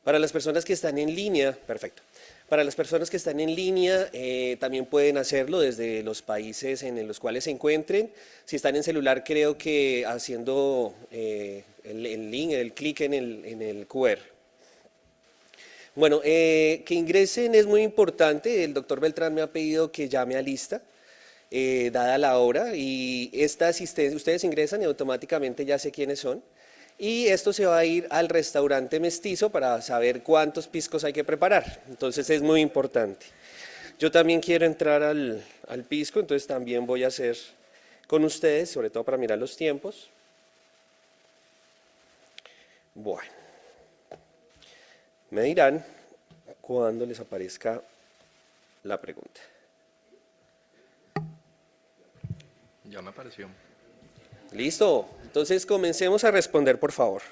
Para las personas que están en línea, perfecto. Para las personas que están en línea, también pueden hacerlo desde los países en los cuales se encuentren. Si están en celular, creo que haciendo el link, el clic en el QR. Bueno, que ingresen es muy importante. El doctor Beltrán me ha pedido que llame a lista, dada la hora, y esta asistencia, ustedes ingresan y automáticamente ya sé quiénes son. Y esto se va a ir al restaurante Mestizo para saber cuántos piscos hay que preparar. Entonces es muy importante. Yo también quiero entrar al pisco, entonces también voy a hacer con ustedes, sobre todo para mirar los tiempos. Bueno, me dirán cuando les aparezca la pregunta. Ya me apareció. ¿Listo? Entonces comencemos a responder, por favor.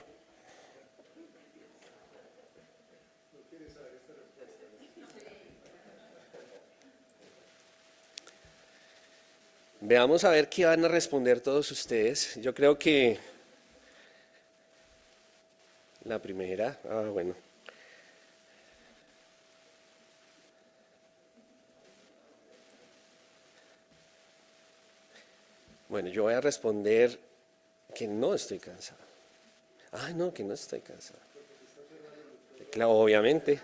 Veamos a ver qué van a responder todos ustedes. Yo creo que la primera, bueno. Bueno, yo voy a responder que no estoy cansado. No, que no estoy cansado. Claro, obviamente.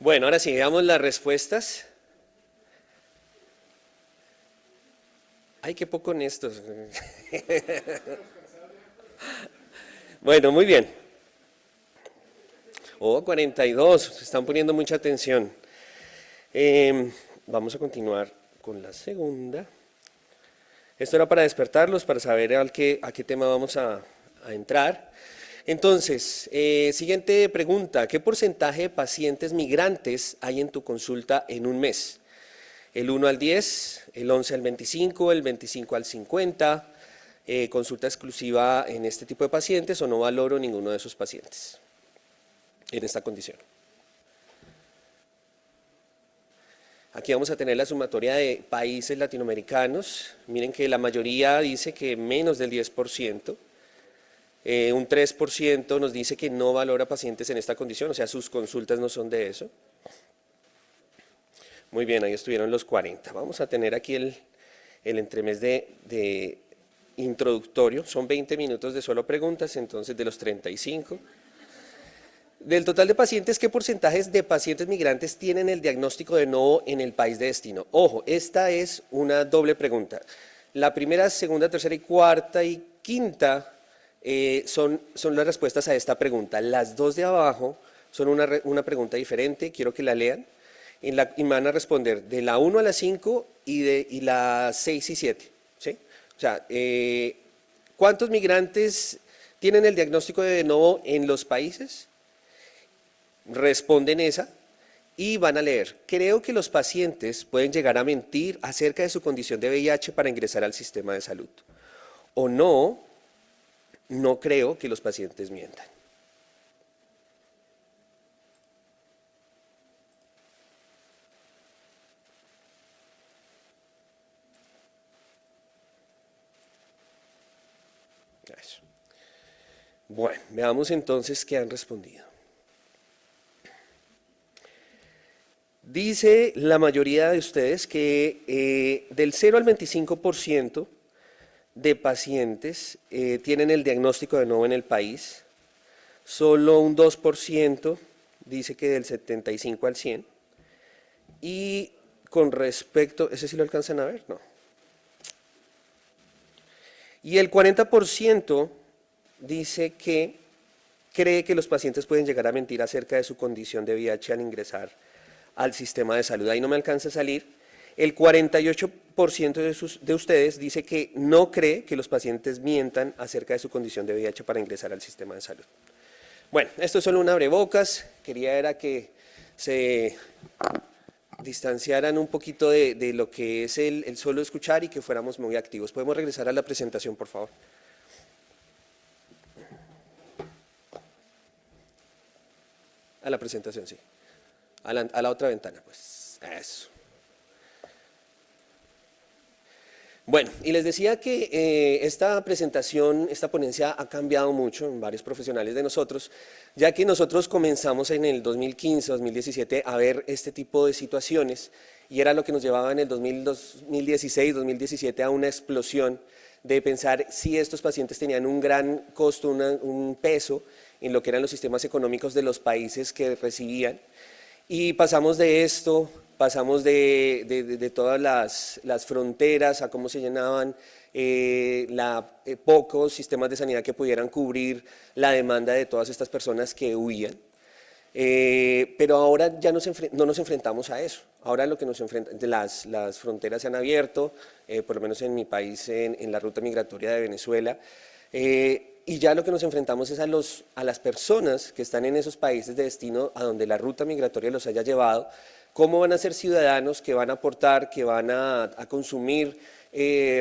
Bueno, ahora sí, veamos las respuestas. Ay, qué poco honestos. Bueno, muy bien. 42, se están poniendo mucha atención. Vamos a continuar con la segunda. Esto era para despertarlos, para saber a qué tema vamos a entrar. Entonces, siguiente pregunta. ¿Qué porcentaje de pacientes migrantes hay en tu consulta en un mes? El 1 al 10, el 11 al 25, el 25 al 50, consulta exclusiva en este tipo de pacientes o no valoro ninguno de esos pacientes en esta condición. Aquí vamos a tener la sumatoria de países latinoamericanos. Miren que la mayoría dice que menos del 10%. Un 3% nos dice que no valora pacientes en esta condición, o sea, sus consultas no son de eso. Muy bien, ahí estuvieron los 40. Vamos a tener aquí el entremés de introductorio. Son 20 minutos de solo preguntas, entonces de los 35. Del total de pacientes, ¿qué porcentajes de pacientes migrantes tienen el diagnóstico de no en el país de destino? Ojo, esta es una doble pregunta. La primera, segunda, tercera y cuarta y quinta son las respuestas a esta pregunta. Las dos de abajo son una pregunta diferente, quiero que la lean. Y me van a responder de la 1 a la 5 y la 6 y 7. ¿Sí? O sea, ¿cuántos migrantes tienen el diagnóstico de nuevo en los países? Responden esa y van a leer. Creo que los pacientes pueden llegar a mentir acerca de su condición de VIH para ingresar al sistema de salud. O no, no creo que los pacientes mientan. Eso. Bueno, veamos entonces qué han respondido. Dice la mayoría de ustedes que del 0 al 25% de pacientes tienen el diagnóstico de nuevo en el país. Solo un 2% dice que del 75 al 100. Y con respecto, ¿ese sí lo alcanzan a ver? No. Y el 40% dice que cree que los pacientes pueden llegar a mentir acerca de su condición de VIH al ingresar al sistema de salud. Ahí no me alcanza a salir. El 48% de ustedes dice que no cree que los pacientes mientan acerca de su condición de VIH para ingresar al sistema de salud. Bueno, esto es solo un abrebocas. Quería era que se distanciaran un poquito de lo que es el solo escuchar y que fuéramos muy activos. ¿Podemos regresar a la presentación, por favor? A la presentación, sí. A la otra ventana, pues. Eso. Bueno, y les decía que esta presentación, esta ponencia ha cambiado mucho en varios profesionales de nosotros, ya que nosotros comenzamos en el 2015, 2017 a ver este tipo de situaciones y era lo que nos llevaba en el 2016, 2017 a una explosión de pensar si estos pacientes tenían un gran costo, un peso en lo que eran los sistemas económicos de los países que recibían. Y pasamos de esto, pasamos de todas las fronteras a cómo se llenaban pocos sistemas de sanidad que pudieran cubrir la demanda de todas estas personas que huían. Pero ahora ya no nos enfrentamos a eso. Ahora lo que nos enfrenta, las fronteras se han abierto, por lo menos en mi país, en la ruta migratoria de Venezuela, y ya lo que nos enfrentamos es a las personas que están en esos países de destino a donde la ruta migratoria los haya llevado, cómo van a ser ciudadanos que van a aportar, que van a consumir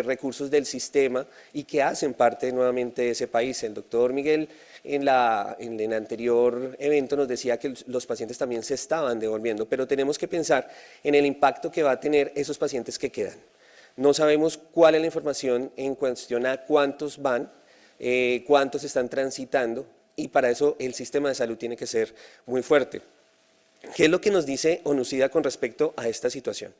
recursos del sistema y que hacen parte nuevamente de ese país. El doctor Miguel en el anterior evento nos decía que los pacientes también se estaban devolviendo, pero tenemos que pensar en el impacto que va a tener esos pacientes que quedan. No sabemos cuál es la información en cuestión a cuántos van, cuántos están transitando y para eso el sistema de salud tiene que ser muy fuerte. ¿Qué es lo que nos dice ONUCIDA con respecto a esta situación?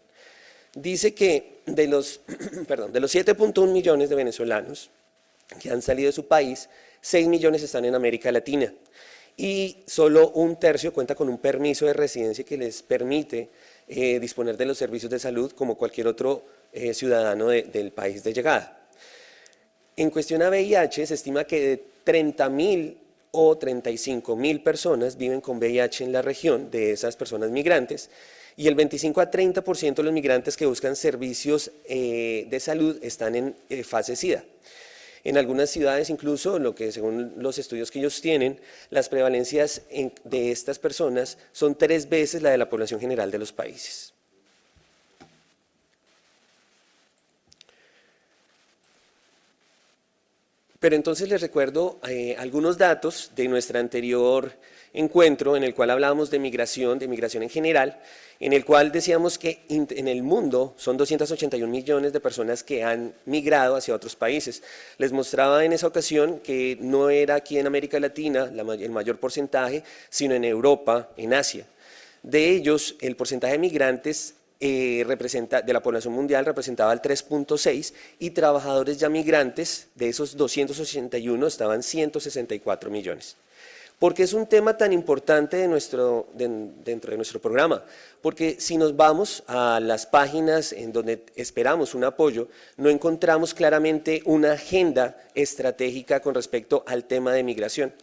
Dice que de los 7.1 millones de venezolanos que han salido de su país, 6 millones están en América Latina y solo un tercio cuenta con un permiso de residencia que les permite disponer de los servicios de salud como cualquier otro ciudadano del país de llegada. En cuestión a VIH, se estima que de 30.000 o 35.000 personas viven con VIH en la región de esas personas migrantes y el 25 a 30% de los migrantes que buscan servicios de salud están en fase SIDA. En algunas ciudades incluso, según los estudios que ellos tienen, las prevalencias de estas personas son 3 veces la de la población general de los países. Pero entonces les recuerdo algunos datos de nuestro anterior encuentro en el cual hablábamos de migración en general, en el cual decíamos que en el mundo son 281 millones de personas que han migrado hacia otros países. Les mostraba en esa ocasión que no era aquí en América Latina el mayor porcentaje, sino en Europa, en Asia. De ellos, el porcentaje de migrantes de la población mundial representaba el 3.6 y trabajadores ya migrantes, de esos 281 estaban 164 millones. ¿Por qué es un tema tan importante dentro de nuestro programa? Porque si nos vamos a las páginas en donde esperamos un apoyo, no encontramos claramente una agenda estratégica con respecto al tema de migración.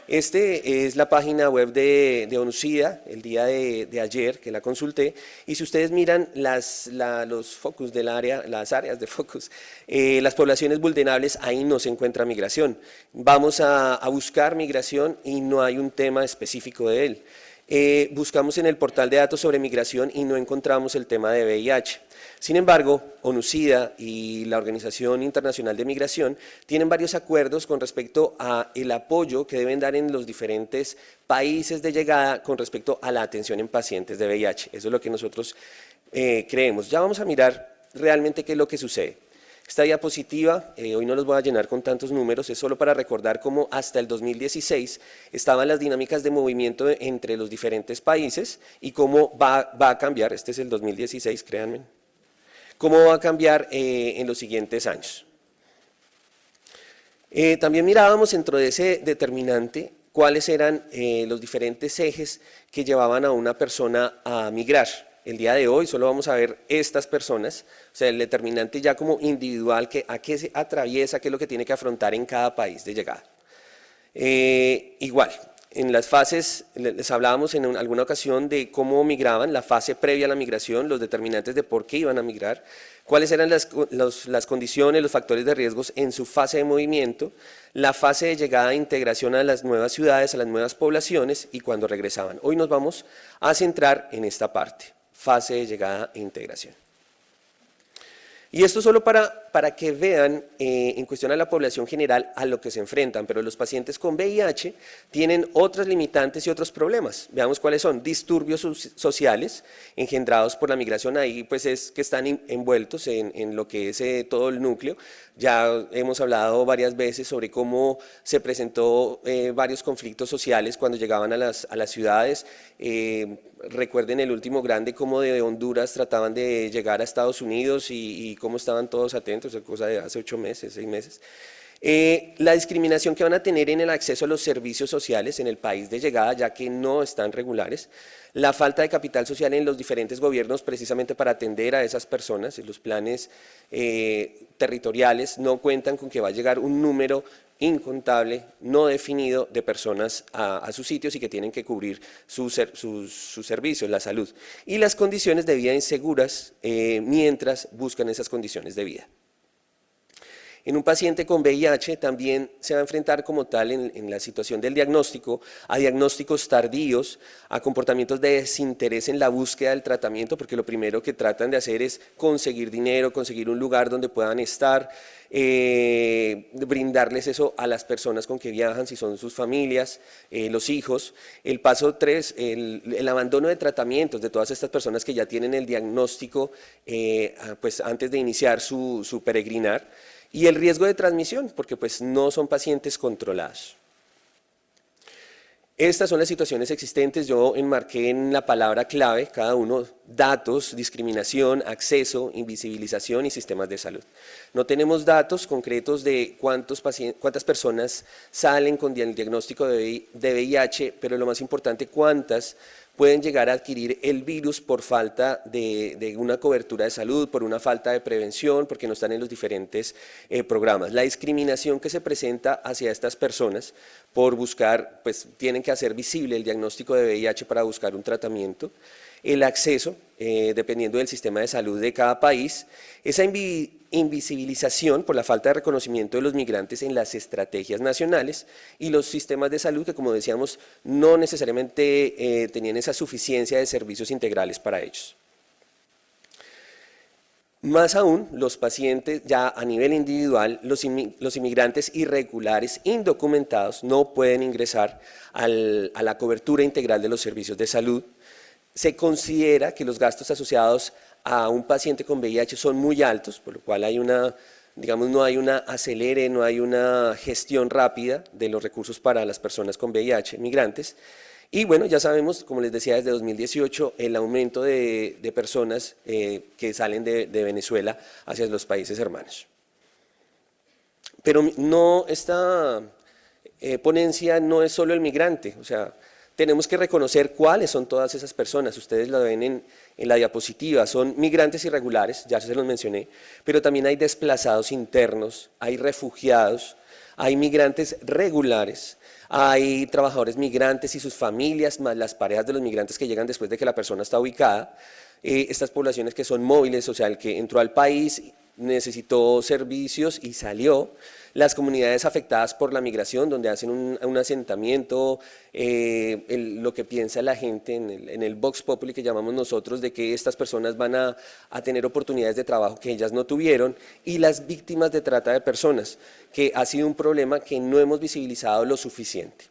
Este es la página web de ONUCIDA, el día de ayer que la consulté, y si ustedes miran los focus del área, las áreas de focus, las poblaciones vulnerables, ahí no se encuentra migración. Vamos a buscar migración y no hay un tema específico de él. Buscamos en el portal de datos sobre migración y no encontramos el tema de VIH. Sin embargo, ONUCIDA y la Organización Internacional de Migración tienen varios acuerdos con respecto al apoyo que deben dar en los diferentes países de llegada con respecto a la atención en pacientes de VIH. Eso es lo que nosotros creemos. Ya vamos a mirar realmente qué es lo que sucede. Esta diapositiva, hoy no los voy a llenar con tantos números, es solo para recordar cómo hasta el 2016 estaban las dinámicas de movimiento entre los diferentes países y cómo va a cambiar, este es el 2016, créanme, cómo va a cambiar en los siguientes años. También mirábamos dentro de ese determinante cuáles eran los diferentes ejes que llevaban a una persona a migrar. El día de hoy solo vamos a ver estas personas, o sea, el determinante ya como individual, a qué se atraviesa, qué es lo que tiene que afrontar en cada país de llegada. Igual, en las fases, les hablábamos en alguna ocasión de cómo migraban, la fase previa a la migración, los determinantes de por qué iban a migrar, cuáles eran las condiciones, los factores de riesgos en su fase de movimiento, la fase de llegada e integración a las nuevas ciudades, a las nuevas poblaciones y cuando regresaban. Hoy nos vamos a centrar en esta parte, fase de llegada e integración. Y esto solo para para que vean en cuestión a la población general a lo que se enfrentan, pero los pacientes con VIH tienen otras limitantes y otros problemas. Veamos cuáles son: disturbios sociales engendrados por la migración, ahí pues es que están envueltos en lo que es todo el núcleo. Ya hemos hablado varias veces sobre cómo se presentó varios conflictos sociales cuando llegaban a las ciudades. Recuerden el último grande, cómo de Honduras trataban de llegar a Estados Unidos y cómo estaban todos atentos, cosa de hace 8 meses, 6 meses. La discriminación que van a tener en el acceso a los servicios sociales en el país de llegada, ya que no están regulares. La falta de capital social en los diferentes gobiernos precisamente para atender a esas personas. Los planes territoriales no cuentan con que va a llegar un número incontable, no definido, de personas a sus sitios y que tienen que cubrir sus servicios, la salud. Y las condiciones de vida inseguras mientras buscan esas condiciones de vida. En un paciente con VIH también se va a enfrentar como tal en la situación del diagnóstico a diagnósticos tardíos, a comportamientos de desinterés en la búsqueda del tratamiento, porque lo primero que tratan de hacer es conseguir dinero, conseguir un lugar donde puedan estar, brindarles eso a las personas con que viajan, si son sus familias, los hijos. El paso 3, el abandono de tratamientos de todas estas personas que ya tienen el diagnóstico pues antes de iniciar su peregrinar. Y el riesgo de transmisión, porque pues no son pacientes controlados. Estas son las situaciones existentes. Yo enmarqué en la palabra clave cada uno: datos, discriminación, acceso, invisibilización y sistemas de salud. No tenemos datos concretos de cuántas personas salen con el diagnóstico de VIH, pero lo más importante, cuántas pueden llegar a adquirir el virus por falta de una cobertura de salud, por una falta de prevención, porque no están en los diferentes programas. La discriminación que se presenta hacia estas personas por buscar, pues tienen que hacer visible el diagnóstico de VIH para buscar un tratamiento. El acceso, dependiendo del sistema de salud de cada país, esa invisibilización por la falta de reconocimiento de los migrantes en las estrategias nacionales y los sistemas de salud que, como decíamos, no necesariamente tenían esa suficiencia de servicios integrales para ellos. Más aún, los pacientes ya a nivel individual, los inmigrantes irregulares indocumentados no pueden ingresar a la cobertura integral de los servicios de salud. Se considera que los gastos asociados a un paciente con VIH son muy altos, por lo cual hay no hay una acelere, no hay una gestión rápida de los recursos para las personas con VIH, migrantes. Y bueno, ya sabemos, como les decía, desde 2018, el aumento de personas que salen de Venezuela hacia los países hermanos. Pero no, esta ponencia no es solo el migrante, o sea, tenemos que reconocer cuáles son todas esas personas. Ustedes lo ven en la diapositiva, son migrantes irregulares, ya se los mencioné, pero también hay desplazados internos, hay refugiados, hay migrantes regulares, hay trabajadores migrantes y sus familias, más las parejas de los migrantes que llegan después de que la persona está ubicada, estas poblaciones que son móviles, o sea, el que entró al país, necesitó servicios y salió, las comunidades afectadas por la migración, donde hacen un asentamiento, lo que piensa la gente en el Vox Populi que llamamos nosotros, de que estas personas van a tener oportunidades de trabajo que ellas no tuvieron, y las víctimas de trata de personas, que ha sido un problema que no hemos visibilizado lo suficiente.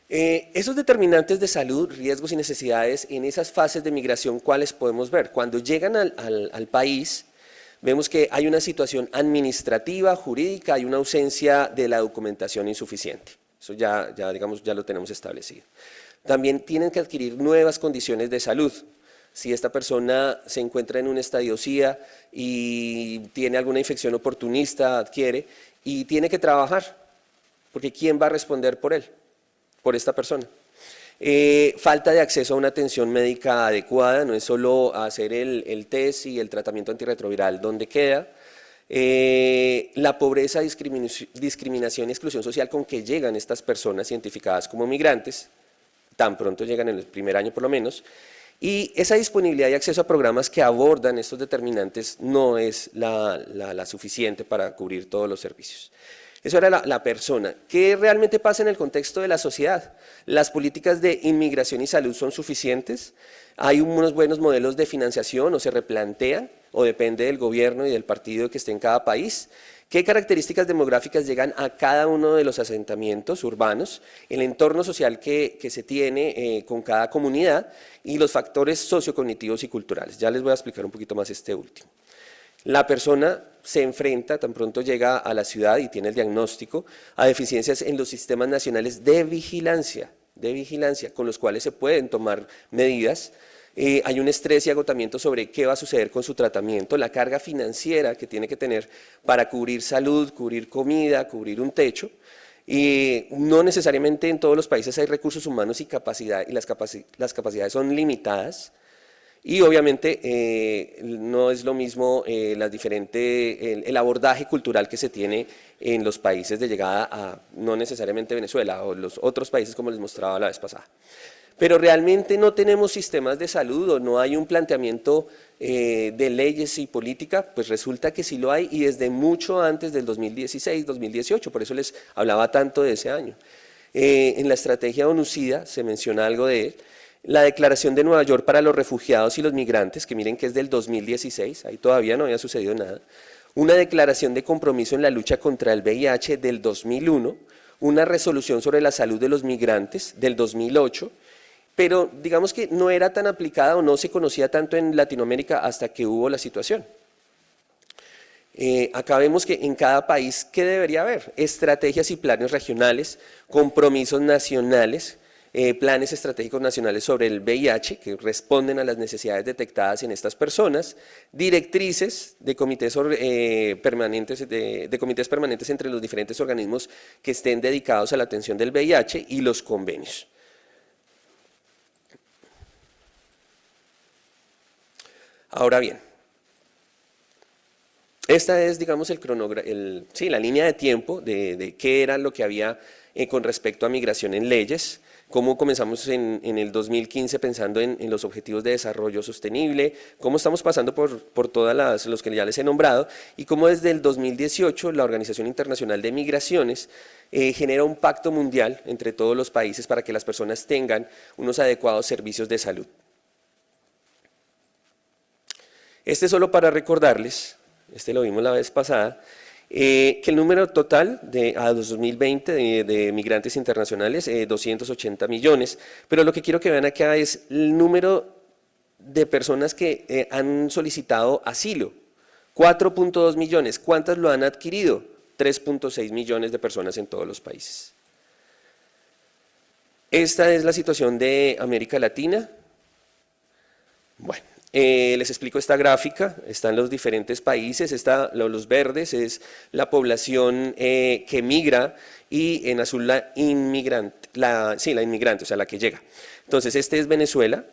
Esos determinantes de salud, riesgos y necesidades en esas fases de migración, ¿cuáles podemos ver? Cuando llegan al país, vemos que hay una situación administrativa, jurídica, hay una ausencia de la documentación insuficiente. Eso ya lo tenemos establecido. También tienen que adquirir nuevas condiciones de salud. Si esta persona se encuentra en un estadio SIDA y tiene alguna infección oportunista, adquiere, y tiene que trabajar, porque ¿quién va a responder por él? Por esta persona. Falta de acceso a una atención médica adecuada, no es solo hacer el test y el tratamiento antirretroviral donde queda. La pobreza, discriminación y exclusión social con que llegan estas personas identificadas como migrantes, tan pronto llegan en el primer año por lo menos, y esa disponibilidad y acceso a programas que abordan estos determinantes no es la suficiente para cubrir todos los servicios. Eso era la persona. ¿Qué realmente pasa en el contexto de la sociedad? ¿Las políticas de inmigración y salud son suficientes? ¿Hay unos buenos modelos de financiación o se replantean? o depende del gobierno y del partido que esté en cada país. ¿Qué características demográficas llegan a cada uno de los asentamientos urbanos, el entorno social que se tiene con cada comunidad y los factores sociocognitivos y culturales? Ya les voy a explicar un poquito más este último. La persona se enfrenta, tan pronto llega a la ciudad y tiene el diagnóstico, a deficiencias en los sistemas nacionales de vigilancia, con los cuales se pueden tomar medidas. Hay un estrés y agotamiento sobre qué va a suceder con su tratamiento, la carga financiera que tiene que tener para cubrir salud, cubrir comida, cubrir un techo. Y no necesariamente en todos los países hay recursos humanos y capacidad, y las capacidades son limitadas. Y obviamente no es lo mismo el abordaje cultural que se tiene en los países de llegada a, no necesariamente Venezuela, o los otros países como les mostraba la vez pasada. Pero realmente no tenemos sistemas de salud o no hay un planteamiento de leyes y política, pues resulta que sí lo hay y desde mucho antes del 2016, 2018, por eso les hablaba tanto de ese año. En la estrategia ONU-SIDA se menciona algo de él. La Declaración de Nueva York para los Refugiados y los Migrantes, que miren que es del 2016, ahí todavía no había sucedido nada. Una declaración de compromiso en la lucha contra el VIH del 2001, una resolución sobre la salud de los migrantes del 2008, pero digamos que no era tan aplicada o no se conocía tanto en Latinoamérica hasta que hubo la situación. Acá vemos que en cada país, ¿qué debería haber? Estrategias y planes regionales, compromisos nacionales, planes estratégicos nacionales sobre el VIH que responden a las necesidades detectadas en estas personas, directrices de comités permanentes entre los diferentes organismos que estén dedicados a la atención del VIH y los convenios. Ahora bien, esta es, digamos, la línea de tiempo de qué era lo que había con respecto a migración en leyes, cómo comenzamos en el 2015 pensando en los objetivos de desarrollo sostenible, cómo estamos pasando por todos los que ya les he nombrado, y cómo desde el 2018 la Organización Internacional de Migraciones genera un pacto mundial entre todos los países para que las personas tengan unos adecuados servicios de salud. Este solo para recordarles, lo vimos la vez pasada, que el número total a 2020 de migrantes internacionales, 280 millones, pero lo que quiero que vean acá es el número de personas que han solicitado asilo, 4.2 millones, ¿cuántas lo han adquirido? 3.6 millones de personas en todos los países. Esta es la situación de América Latina. Bueno. Les explico esta gráfica, están los diferentes países, los verdes es la población que migra y en azul la inmigrante, o sea, la que llega. Entonces, este es Venezuela,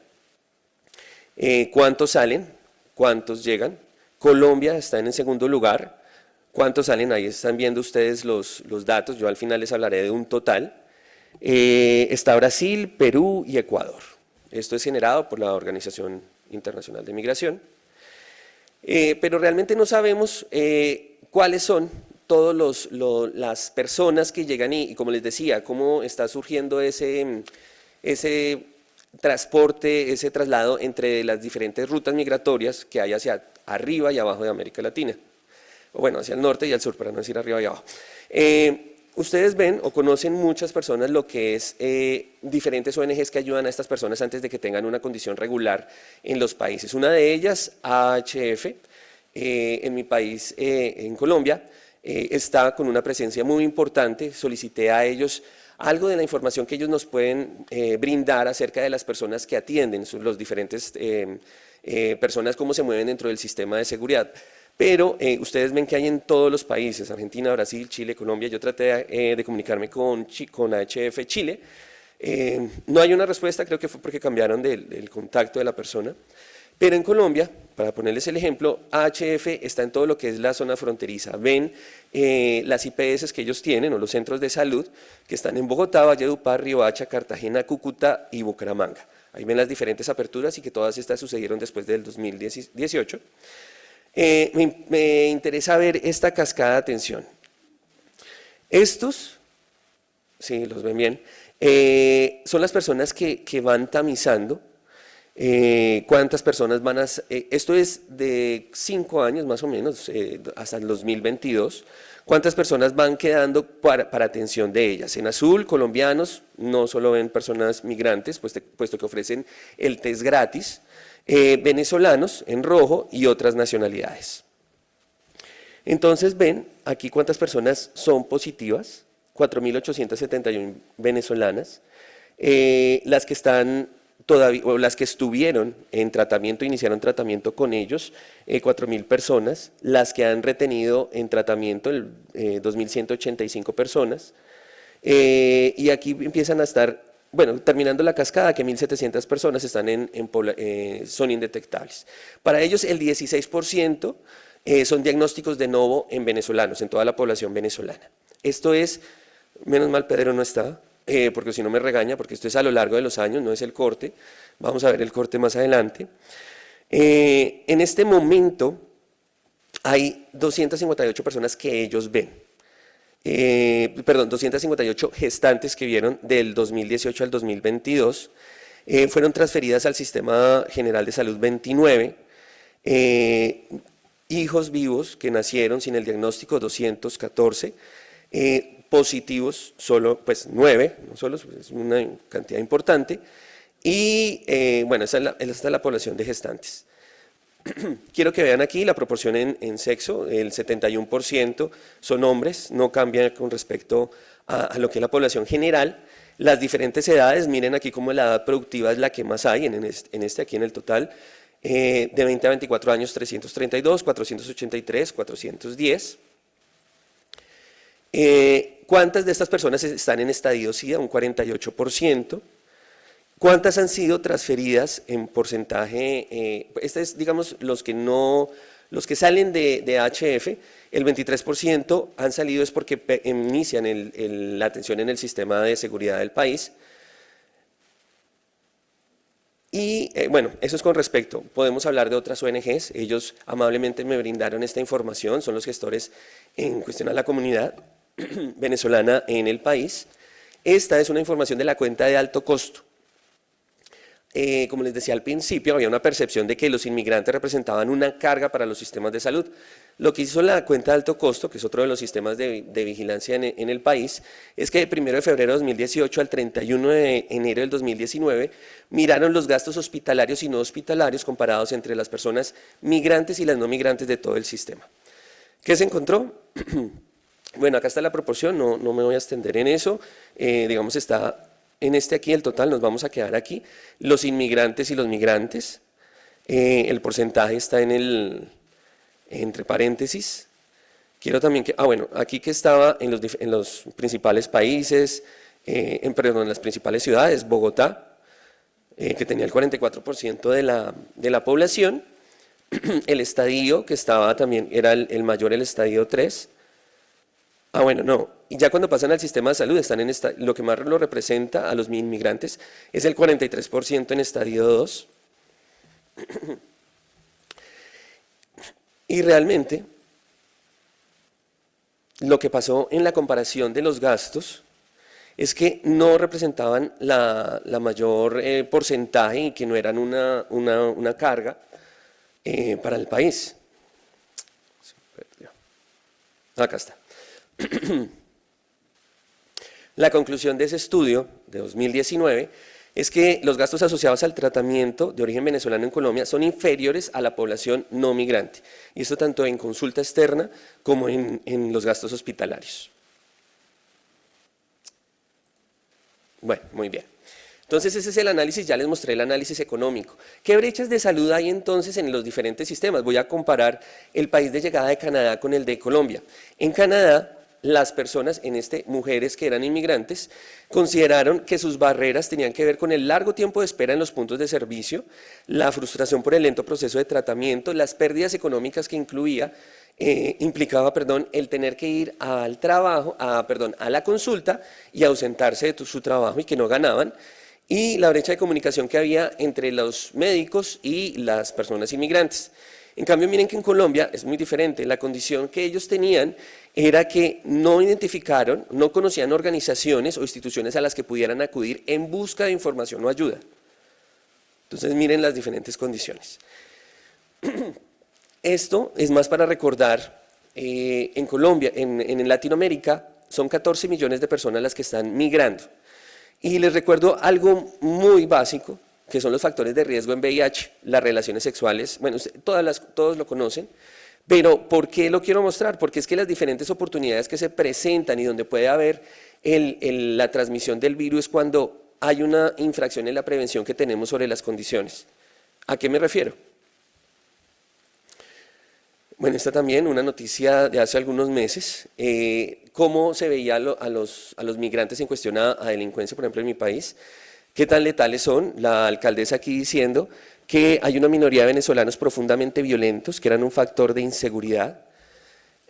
¿cuántos salen? ¿Cuántos llegan? Colombia está en el segundo lugar, ¿cuántos salen? Ahí están viendo ustedes los datos, yo al final les hablaré de un total. Está Brasil, Perú y Ecuador. Esto es generado por la Organización Internacional de Migración, pero realmente no sabemos cuáles son todas las personas que llegan y como les decía, cómo está surgiendo ese transporte, ese traslado entre las diferentes rutas migratorias que hay hacia arriba y abajo de América Latina, o bueno, hacia el norte y al sur, para no decir arriba y abajo. Ustedes ven o conocen muchas personas lo que es diferentes ONGs que ayudan a estas personas antes de que tengan una condición regular en los países. Una de ellas, AHF, en mi país, en Colombia, está con una presencia muy importante. Solicité a ellos algo de la información que ellos nos pueden brindar acerca de las personas que atienden, los diferentes personas, cómo se mueven dentro del sistema de seguridad. Pero ustedes ven que hay en todos los países, Argentina, Brasil, Chile, Colombia. Yo traté de comunicarme con AHF Chile. No hay una respuesta, creo que fue porque cambiaron del contacto de la persona. Pero en Colombia, para ponerles el ejemplo, AHF está en todo lo que es la zona fronteriza. Ven las IPS que ellos tienen, o los centros de salud, que están en Bogotá, Valledupar, Riohacha, Cartagena, Cúcuta y Bucaramanga. Ahí ven las diferentes aperturas y que todas estas sucedieron después del 2018. Me interesa ver esta cascada de atención. Estos, sí, los ven bien, son las personas que van tamizando ¿Cuántas personas van a...? Esto es de 5 años más o menos, hasta el 2022. ¿Cuántas personas van quedando para atención de ellas? En azul, colombianos, no solo ven personas migrantes, puesto que ofrecen el test gratis. Venezolanos, en rojo, y otras nacionalidades. Entonces ven aquí cuántas personas son positivas, 4.871 venezolanas, las que están todavía, o las que estuvieron en tratamiento, iniciaron tratamiento con ellos, 4.000 personas, las que han retenido en tratamiento, 2.185 personas, y aquí empiezan a estar, bueno, terminando la cascada, que 1.700 personas están son indetectables. Para ellos el 16% son diagnósticos de novo en venezolanos, en toda la población venezolana. Esto es, menos mal Pedro no está, porque si no me regaña, porque esto es a lo largo de los años, no es el corte. Vamos a ver el corte más adelante. En este momento hay 258 personas que ellos ven. 258 gestantes que vieron del 2018 al 2022. Fueron transferidas al Sistema General de Salud 29. Hijos vivos que nacieron sin el diagnóstico, 214. Positivos, solo pues 9, no solo, es una cantidad importante, y bueno, esta es la población de gestantes. Quiero que vean aquí la proporción en sexo, el 71% son hombres, no cambia con respecto a lo que es la población general. Las diferentes edades, miren aquí cómo la edad productiva es la que más hay, aquí en el total, de 20 a 24 años 332, 483, 410. ¿Cuántas de estas personas están en estadio SIDA? Un 48%. ¿Cuántas han sido transferidas en porcentaje? Este es, digamos, los que salen de HF, el 23% han salido es porque inician la atención en el sistema de seguridad del país. Y bueno, eso es con respecto, podemos hablar de otras ONGs, ellos amablemente me brindaron esta información, son los gestores en cuestión a la comunidad venezolana en el país. Esta es una información de la cuenta de alto costo. Como les decía al principio, había una percepción de que los inmigrantes representaban una carga para los sistemas de salud. Lo que hizo la cuenta de alto costo, que es otro de los sistemas de vigilancia en el país, es que de 1 de febrero de 2018 al 31 de enero del 2019 miraron los gastos hospitalarios y no hospitalarios comparados entre las personas migrantes y las no migrantes de todo el sistema. ¿Qué se encontró? Bueno, acá está la proporción, no me voy a extender en eso, digamos está en aquí el total, nos vamos a quedar aquí, los inmigrantes y los migrantes, el porcentaje está entre paréntesis. Quiero también que, bueno, aquí que estaba en los principales países, perdón, en las principales ciudades, Bogotá, que tenía el 44% de la población, el estadio que estaba también, era el mayor, el estadio 3, bueno, no, y ya cuando pasan al sistema de salud, están lo que más lo representa a los inmigrantes es el 43% en estadio 2. Y realmente, lo que pasó en la comparación de los gastos es que no representaban la mayor porcentaje y que no eran una carga para el país. Acá está. La conclusión de ese estudio de 2019 es que los gastos asociados al tratamiento de origen venezolano en Colombia son inferiores a la población no migrante, y esto tanto en consulta externa como en los gastos hospitalarios. Bueno, muy bien. Entonces ese es el análisis, ya les mostré el análisis económico. ¿Qué brechas de salud hay entonces en los diferentes sistemas? Voy a comparar el país de llegada de Canadá con el de Colombia. En Canadá, las personas, mujeres que eran inmigrantes, consideraron que sus barreras tenían que ver con el largo tiempo de espera en los puntos de servicio, la frustración por el lento proceso de tratamiento, las pérdidas económicas que implicaba el tener que ir al trabajo, a la consulta y ausentarse de su trabajo y que no ganaban, y la brecha de comunicación que había entre los médicos y las personas inmigrantes. En cambio, miren que en Colombia es muy diferente. La condición que ellos tenían era que no identificaron, no conocían organizaciones o instituciones a las que pudieran acudir en busca de información o ayuda. Entonces miren las diferentes condiciones. Esto es más para recordar, en Colombia, en Latinoamérica, son 14 millones de personas las que están migrando. Y les recuerdo algo muy básico, que son los factores de riesgo en VIH, las relaciones sexuales, bueno, todos lo conocen, pero ¿por qué lo quiero mostrar? Porque es que las diferentes oportunidades que se presentan y donde puede haber la transmisión del virus es cuando hay una infracción en la prevención que tenemos sobre las condiciones. ¿A qué me refiero? Bueno, esta también, una noticia de hace algunos meses, cómo se veía a los migrantes en cuestión a delincuencia, por ejemplo, en mi país, qué tan letales son. La alcaldesa aquí diciendo que hay una minoría de venezolanos profundamente violentos, que eran un factor de inseguridad,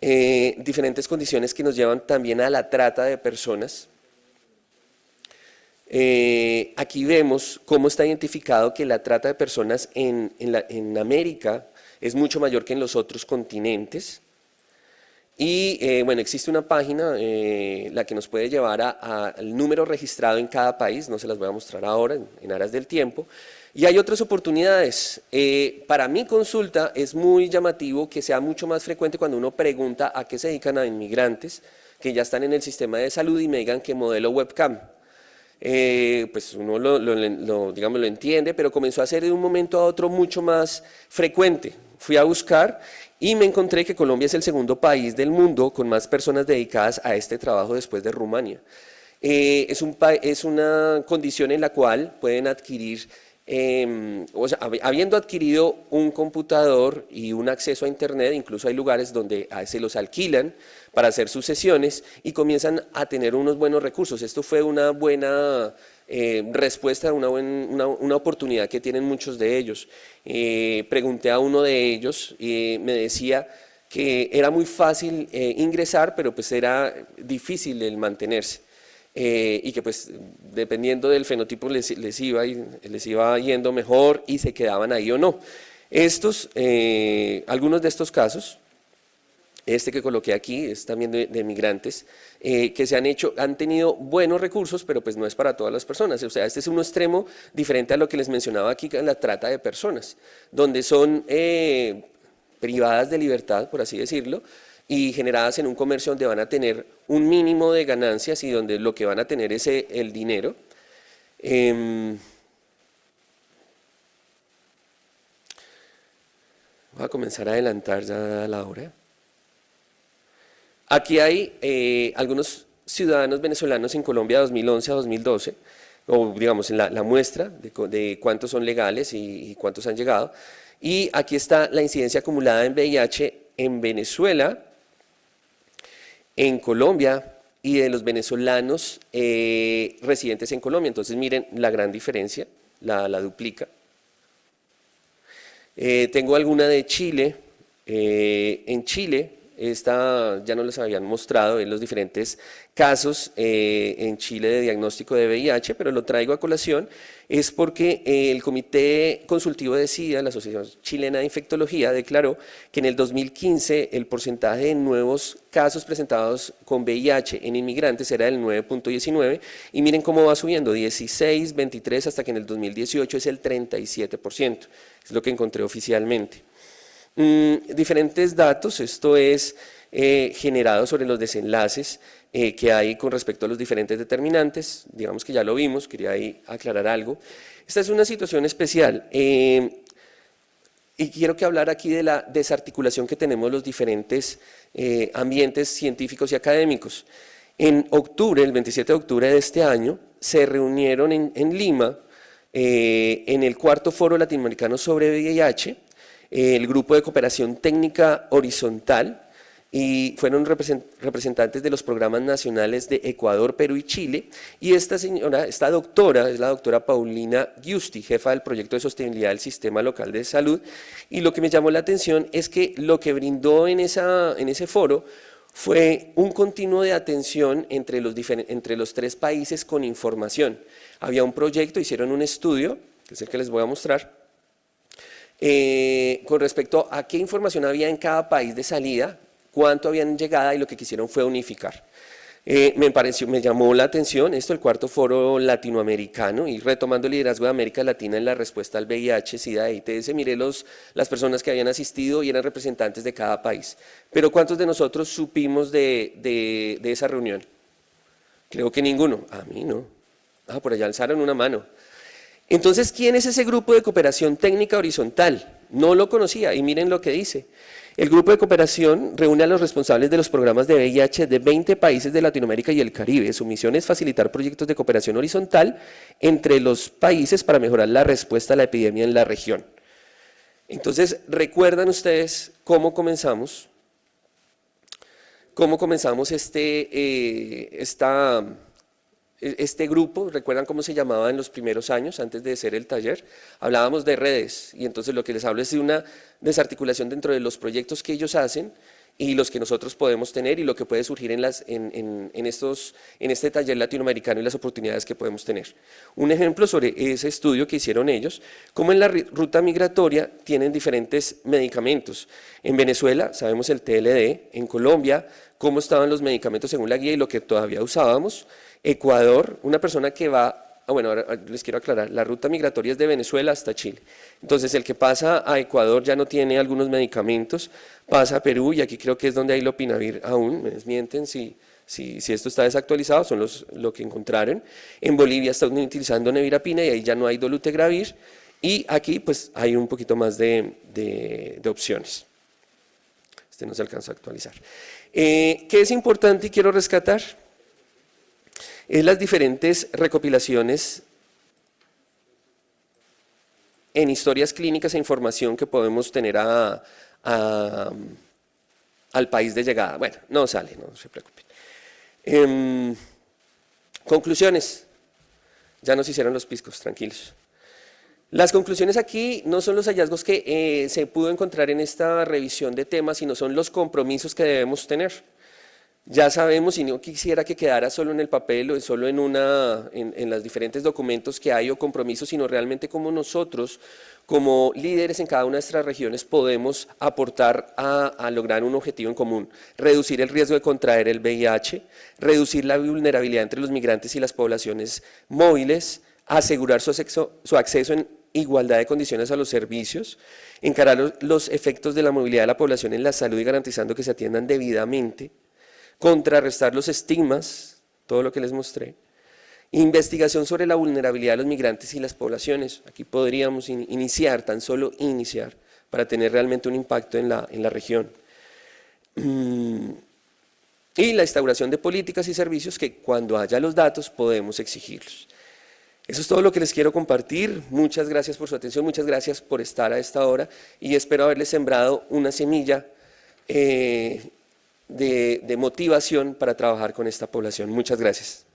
diferentes condiciones que nos llevan también a la trata de personas. Aquí vemos cómo está identificado que la trata de personas en América es mucho mayor que en los otros continentes. Y bueno, existe una página, la que nos puede llevar al número registrado en cada país, no se las voy a mostrar ahora en aras del tiempo. Y hay otras oportunidades. Para mi consulta es muy llamativo que sea mucho más frecuente cuando uno pregunta a qué se dedican a inmigrantes que ya están en el sistema de salud y me digan que modelo webcam. Pues uno digamos, lo entiende, pero comenzó a ser de un momento a otro mucho más frecuente. Fui a buscar y me encontré que Colombia es el segundo país del mundo con más personas dedicadas a este trabajo después de Rumania. Es una condición en la cual pueden adquirir, o sea, habiendo adquirido un computador y un acceso a internet, incluso hay lugares donde se los alquilan para hacer sus sesiones y comienzan a tener unos buenos recursos. Esto fue una buena respuesta, una oportunidad que tienen muchos de ellos. Pregunté a uno de ellos y me decía que era muy fácil ingresar, pero pues era difícil el mantenerse. Y que pues dependiendo del fenotipo les iba yendo mejor y se quedaban ahí o no. Algunos de estos casos, este que coloqué aquí es también de migrantes que han tenido buenos recursos, pero pues no es para todas las personas. O sea, este es un extremo diferente a lo que les mencionaba aquí en la trata de personas, donde son privadas de libertad, por así decirlo, y generadas en un comercio donde van a tener un mínimo de ganancias y donde lo que van a tener es el dinero. Voy a comenzar a adelantar ya la hora. Aquí hay algunos ciudadanos venezolanos en Colombia 2011 a 2012, o digamos en la muestra de cuántos son legales y cuántos han llegado. Y aquí está la incidencia acumulada en VIH en Venezuela, en Colombia y de los venezolanos residentes en Colombia. Entonces miren la gran diferencia, la duplica. Tengo alguna de Chile. En Chile, esta ya no les habían mostrado en los diferentes casos en Chile de diagnóstico de VIH, pero lo traigo a colación, es porque el Comité Consultivo de SIDA, la Asociación Chilena de Infectología, declaró que en el 2015 el porcentaje de nuevos casos presentados con VIH en inmigrantes era del 9.19 y miren cómo va subiendo, 16, 23, hasta que en el 2018 es el 37%, es lo que encontré oficialmente. Diferentes datos, esto es generado sobre los desenlaces que hay con respecto a los diferentes determinantes, digamos que ya lo vimos, quería ahí aclarar algo. Esta es una situación especial y quiero que hablar aquí de la desarticulación que tenemos los diferentes ambientes científicos y académicos. En octubre, el 27 de octubre de este año, se reunieron en Lima, en el cuarto foro latinoamericano sobre VIH, el grupo de cooperación técnica horizontal, y fueron representantes de los programas nacionales de Ecuador, Perú y Chile, y esta doctora es la doctora Paulina Giusti, jefa del proyecto de sostenibilidad del sistema local de salud, y lo que me llamó la atención es que lo que brindó en ese foro fue un continuo de atención entre los tres países con información. Había un proyecto, hicieron un estudio, que es el que les voy a mostrar, con respecto a qué información había en cada país de salida, cuánto habían llegado y lo que quisieron fue unificar. Me llamó la atención esto, el cuarto foro latinoamericano, y retomando el liderazgo de América Latina en la respuesta al VIH, SIDA e ITS, miré las personas que habían asistido y eran representantes de cada país. Pero ¿cuántos de nosotros supimos de esa reunión? Creo que ninguno. A mí no. Por allá alzaron una mano. Entonces, ¿quién es ese grupo de cooperación técnica horizontal? No lo conocía y miren lo que dice. El grupo de cooperación reúne a los responsables de los programas de VIH de 20 países de Latinoamérica y el Caribe. Su misión es facilitar proyectos de cooperación horizontal entre los países para mejorar la respuesta a la epidemia en la región. Entonces, ¿recuerdan ustedes cómo comenzamos? ¿Cómo comenzamos este grupo? ¿Recuerdan cómo se llamaba en los primeros años, antes de hacer el taller? Hablábamos de redes, y entonces lo que les hablo es de una desarticulación dentro de los proyectos que ellos hacen y los que nosotros podemos tener y lo que puede surgir en este taller latinoamericano y las oportunidades que podemos tener. Un ejemplo sobre ese estudio que hicieron ellos, cómo en la ruta migratoria tienen diferentes medicamentos. En Venezuela sabemos el TLD, en Colombia cómo estaban los medicamentos según la guía y lo que todavía usábamos. Ecuador, una persona que va, bueno, ahora les quiero aclarar, la ruta migratoria es de Venezuela hasta Chile. Entonces, el que pasa a Ecuador ya no tiene algunos medicamentos, pasa a Perú, y aquí creo que es donde hay lopinavir aún, me desmienten si esto está desactualizado, son lo que encontraron. En Bolivia están utilizando nevirapina y ahí ya no hay dolutegravir, y aquí pues hay un poquito más de opciones. Este no se alcanzó a actualizar. ¿Qué es importante y quiero rescatar? Es las diferentes recopilaciones en historias clínicas e información que podemos tener al país de llegada. Bueno, no sale, no se preocupen. Conclusiones. Ya nos hicieron los piscos, tranquilos. Las conclusiones aquí no son los hallazgos que se pudo encontrar en esta revisión de temas, sino son los compromisos que debemos tener. Ya sabemos, y no quisiera que quedara solo en el papel o solo en los diferentes documentos que hay o compromisos, sino realmente cómo nosotros, como líderes en cada una de nuestras regiones, podemos aportar a lograr un objetivo en común. Reducir el riesgo de contraer el VIH, reducir la vulnerabilidad entre los migrantes y las poblaciones móviles, asegurar su acceso en igualdad de condiciones a los servicios, encarar los efectos de la movilidad de la población en la salud y garantizando que se atiendan debidamente, contrarrestar los estigmas, todo lo que les mostré, investigación sobre la vulnerabilidad de los migrantes y las poblaciones. Aquí podríamos iniciar, tan solo iniciar, para tener realmente un impacto en la región. Y la instauración de políticas y servicios que cuando haya los datos podemos exigirlos. Eso es todo lo que les quiero compartir. Muchas gracias por su atención, muchas gracias por estar a esta hora y espero haberles sembrado una semilla de motivación para trabajar con esta población. Muchas gracias.